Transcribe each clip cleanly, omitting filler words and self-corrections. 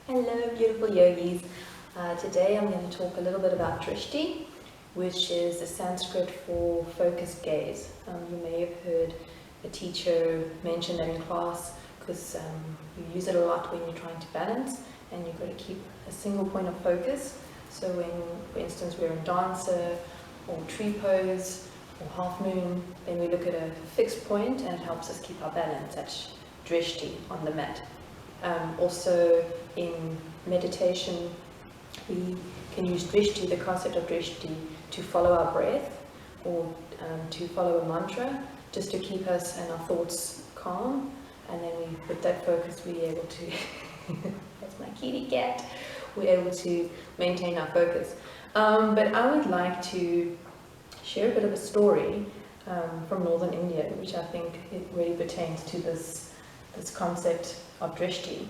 Hello beautiful yogis. Today I'm going to talk a little bit about Drishti, which is the Sanskrit for focused gaze. You may have heard a teacher mention that in class because you use it a lot when you're trying to balance and you've got to keep a single point of focus. So when, for instance, we're in dancer or tree pose or half moon, then we look at a fixed point and it helps us keep our balance. That's Drishti on the mat. Also in meditation, we can use Drishti, the concept of Drishti, to follow our breath or to follow a mantra, just to keep us and our thoughts calm. And then with that focus, we're able to, that's my kitty cat, we're able to maintain our focus. But I would like to share a bit of a story from northern India, which I think it really pertains to this concept of Drishti.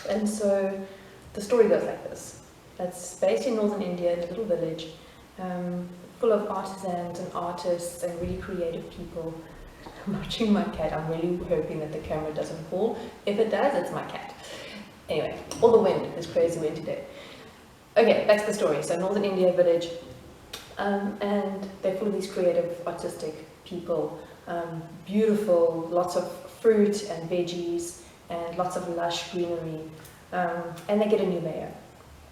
And so the story goes like this. It's based in northern India in a little village full of artisans and artists and really creative people. I'm watching my cat. I'm really hoping that the camera doesn't fall. If it does, it's my cat. Anyway, all the wind, there's crazy wind today. Okay, back to the story. So northern India village, and they're full of these creative, artistic people. Beautiful, lots of fruit and veggies and lots of lush greenery, and they get a new mayor,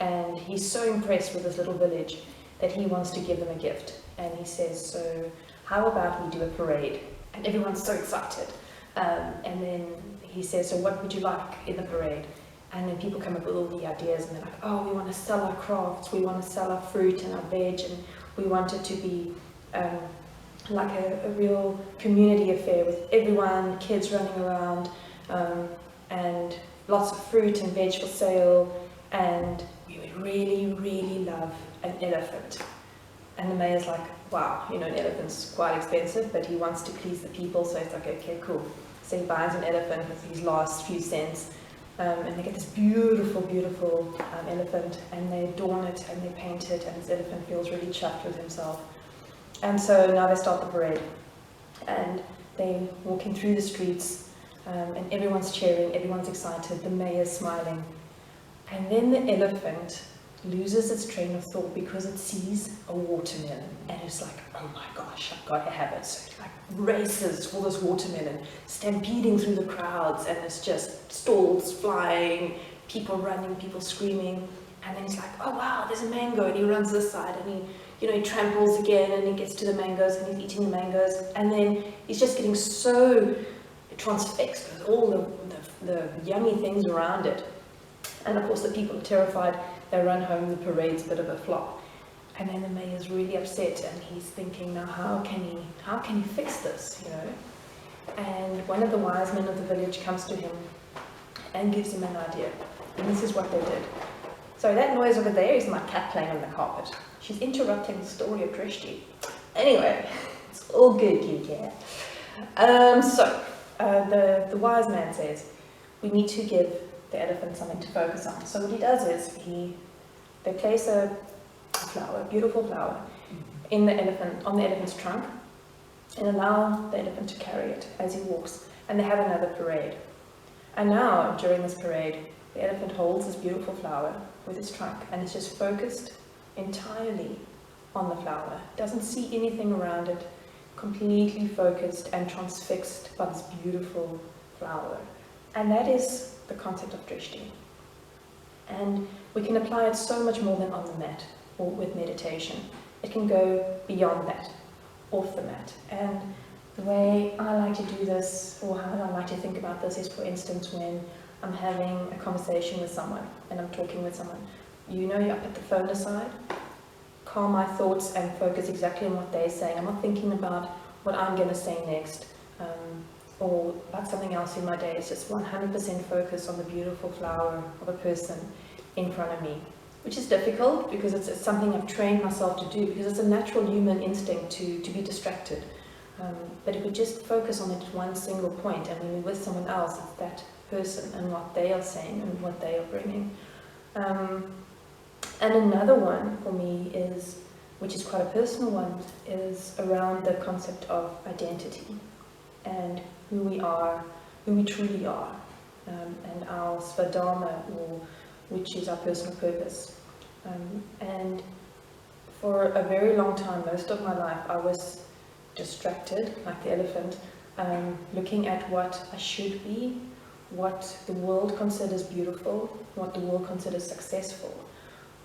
and he's so impressed with this little village that he wants to give them a gift. And he says, so how about we do a parade? And everyone's so excited, and then he says, so what would you like in the parade? And then people come up with all the ideas, and they're like, oh, we want to sell our crafts, we want to sell our fruit and our veg, and we want it to be like a real community affair with everyone, kids running around, and lots of fruit and veg for sale, and we would really, really love an elephant. And the mayor's like, wow, you know, an elephant's quite expensive, but he wants to please the people, so he's like, okay, cool. So he buys an elephant with his last few cents, and they get this beautiful, beautiful elephant, and they adorn it and they paint it, and this elephant feels really chuffed with himself. And so now they start the parade, and they're walking through the streets, and everyone's cheering, everyone's excited, the mayor's smiling. And then the elephant loses its train of thought because it sees a watermelon, and it's like, oh my gosh, I've got to have it. So it like races for this watermelon, stampeding through the crowds, and it's just stalls flying, people running, people screaming. And then he's like, oh wow, there's a mango, and he runs this side, and he tramples again, and he gets to the mangoes, and he's eating the mangoes, and then he's just getting so transfixed with all the yummy things around it. And of course the people are terrified, they run home, the parade's a bit of a flop. And then the mayor's really upset, and he's thinking, now how can he fix this, you know? And one of the wise men of the village comes to him and gives him an idea, and this is what they did. So that noise over there is my cat playing on the carpet. She's interrupting the story of Drishti. Anyway, it's all good, kitty cat. The wise man says, we need to give the elephant something to focus on. So what he does is, they place a flower, a beautiful flower, on the elephant's trunk, and allow the elephant to carry it as he walks. And they have another parade. And now, during this parade, the elephant holds this beautiful flower with its trunk, and it's just focused entirely on the flower. Doesn't see anything around it, completely focused and transfixed by this beautiful flower. And that is the concept of Drishti. And we can apply it so much more than on the mat or with meditation. It can go beyond that, off the mat. And the way I like to do this, or how I like to think about this, is, for instance, when I'm having a conversation with someone and I'm talking with someone. You know, I put the phone aside, calm my thoughts and focus exactly on what they're saying. I'm not thinking about what I'm going to say next, or about something else in my day. It's just 100% focus on the beautiful flower of a person in front of me, which is difficult because it's something I've trained myself to do, because it's a natural human instinct to be distracted. But if we just focus on it one single point, and when we're with someone else, it's that person and what they are saying and what they are bringing. And another one for me is, which is quite a personal one, is around the concept of identity and who we are, who we truly are. and our svadharma, which is our personal purpose. And for a very long time, most of my life, I was distracted, like the elephant, looking at what I should be, what the world considers beautiful, what the world considers successful,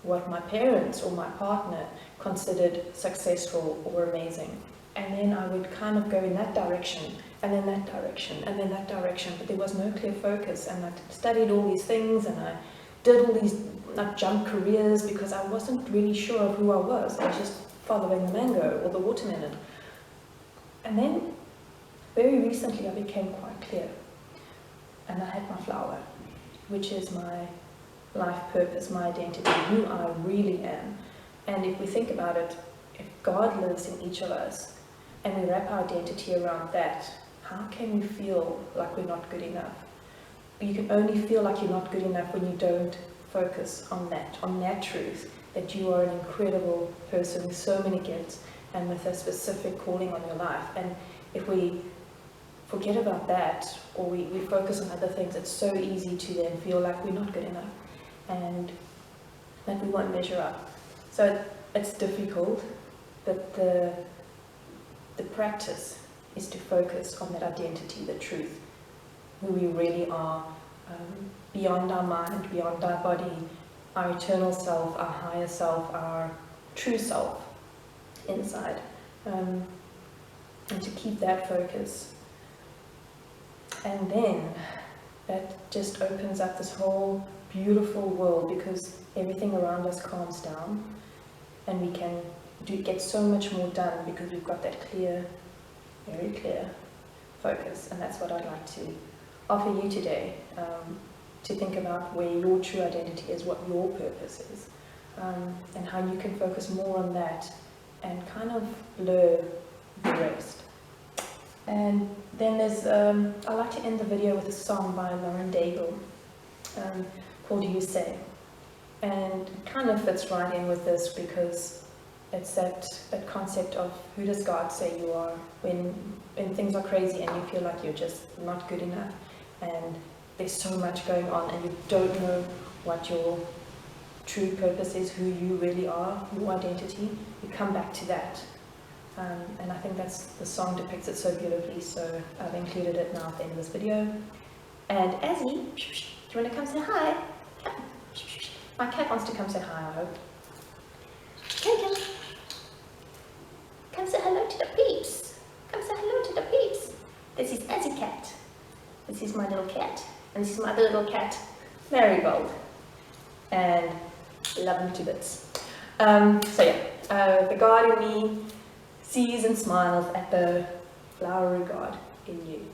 what my parents or my partner considered successful or amazing. And then I would kind of go in that direction, and then that direction, and then that direction, but there was no clear focus. And I studied all these things, and I did all these, I jumped careers because I wasn't really sure of who I was. I was just following the mango or the watermelon. And then, very recently, I became quite clear. And I had my flower, which is my life purpose, my identity, who I really am. And if we think about it, if God lives in each of us, and we wrap our identity around that, how can we feel like we're not good enough? You can only feel like you're not good enough when you don't focus on that truth, that you are an incredible person with so many gifts and with a specific calling on your life. And if we forget about that, or we focus on other things, it's so easy to then feel like we're not good enough and that we won't measure up. So it's difficult, but the practice is to focus on that identity, the truth, who we really are, beyond our mind, beyond our body, our eternal self, our higher self, our true self inside, and to keep that focus. And then that just opens up this whole beautiful world, because everything around us calms down, and we can get so much more done because we've got that clear, very clear focus. And that's what I'd like to offer you today, to think about where your true identity is, what your purpose is, and how you can focus more on that and kind of blur the rest. And then there's, I like to end the video with a song by Lauren Daigle called You Say. And it kind of fits right in with this, because it's that concept of who does God say you are when things are crazy and you feel like you're just not good enough, and there's so much going on and you don't know what your true purpose is, who you really are, your identity. You come back to that. And I think the song depicts it so beautifully, so I've included it now at the end of this video. And Azzie, do you want to come say hi? My cat wants to come say hi, I hope. Come. Come say hello to the peeps. Come say hello to the peeps. This is Azzie cat. This is my little cat. And this is my other little cat, Marigold. And love them to bits. So yeah, the God in me sees and smiles at the flowery God in you.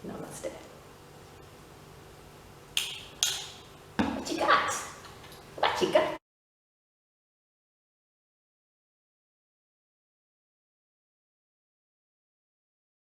Namaste.